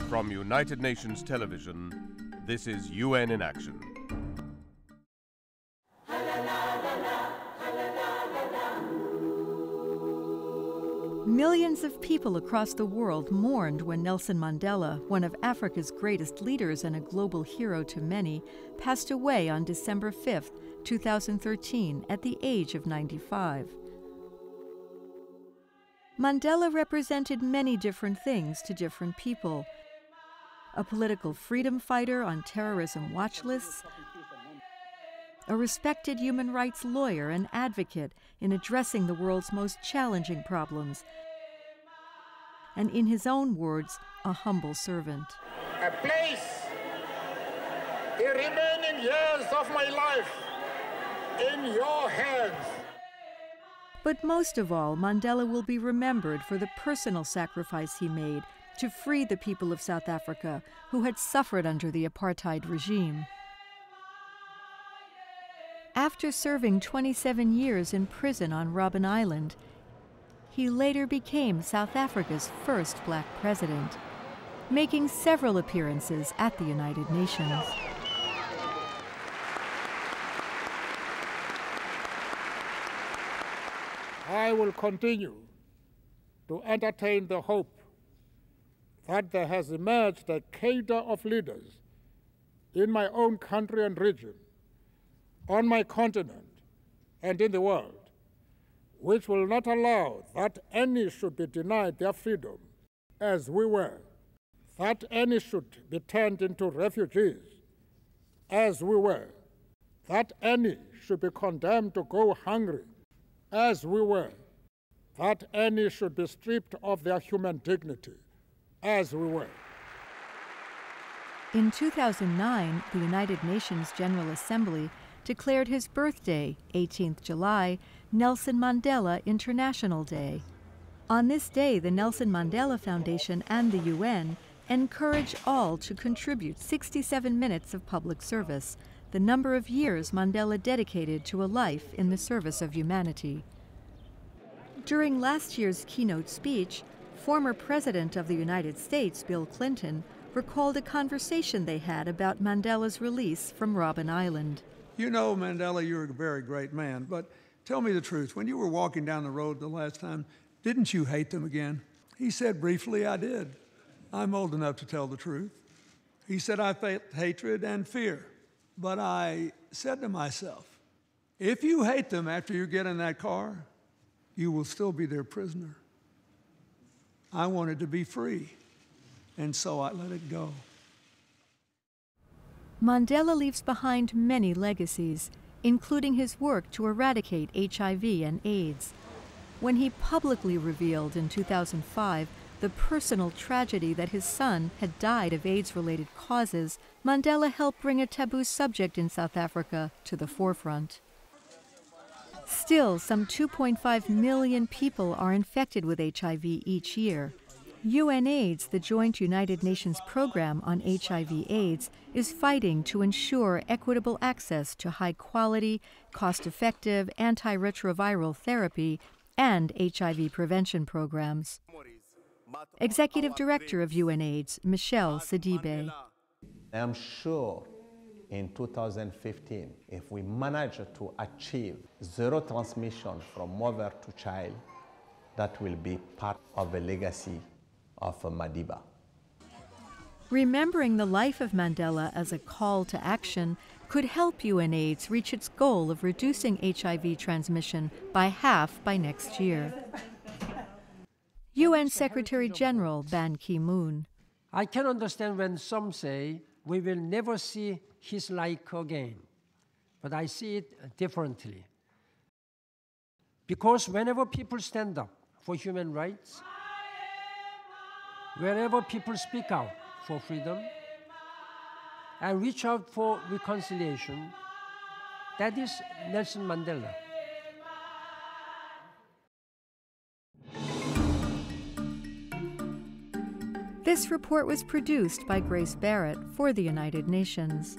From United Nations Television, this is UN in Action. Millions of people across the world mourned when Nelson Mandela, one of Africa's greatest leaders and a global hero to many, passed away on December 5, 2013, at the age of 95. Mandela represented many different things to different people. A political freedom fighter on terrorism watch lists, a respected human rights lawyer and advocate in addressing the world's most challenging problems, and in his own words, a humble servant. I place the remaining years of my life in your hands. But most of all, Mandela will be remembered for the personal sacrifice he made to free the people of South Africa who had suffered under the apartheid regime. After serving 27 years in prison on Robben Island, he later became South Africa's first black president, making several appearances at the United Nations. I will continue to entertain the hope that there has emerged a cadre of leaders in my own country and region, on my continent, and in the world, which will not allow that any should be denied their freedom, as we were, that any should be turned into refugees, as we were, that any should be condemned to go hungry, as we were, that any should be stripped of their human dignity, as we were. In 2009, the United Nations General Assembly declared his birthday, 18th July, Nelson Mandela International Day. On this day, the Nelson Mandela Foundation and the UN encourage all to contribute 67 minutes of public service, the number of years Mandela dedicated to a life in the service of humanity. During last year's keynote speech, former President of the United States, Bill Clinton, recalled a conversation they had about Mandela's release from Robben Island. You know, Mandela, you're a very great man, but tell me the truth. When you were walking down the road the last time, didn't you hate them again? He said briefly, I did. I'm old enough to tell the truth. He said, I felt hatred and fear. But I said to myself, if you hate them after you get in that car, you will still be their prisoner. I wanted to be free, and so I let it go. Mandela leaves behind many legacies, including his work to eradicate HIV and AIDS. When he publicly revealed in 2005 the personal tragedy that his son had died of AIDS-related causes, Mandela helped bring a taboo subject in South Africa to the forefront. Still, some 2.5 million people are infected with HIV each year. UNAIDS, the joint United Nations program on HIV/AIDS, is fighting to ensure equitable access to high-quality, cost-effective antiretroviral therapy and HIV prevention programs. Executive Director of UNAIDS, Michelle Sidibe. I am sure in 2015, if we manage to achieve zero transmission from mother to child, that will be part of the legacy of Madiba. Remembering the life of Mandela as a call to action could help UNAIDS reach its goal of reducing HIV transmission by half by next year. UN Secretary General Ban Ki-moon. I can understand when some say we will never see his like again, but I see it differently. Because whenever people stand up for human rights, wherever people speak out for freedom and reach out for reconciliation, that is Nelson Mandela. This report was produced by Grace Barrett for the United Nations.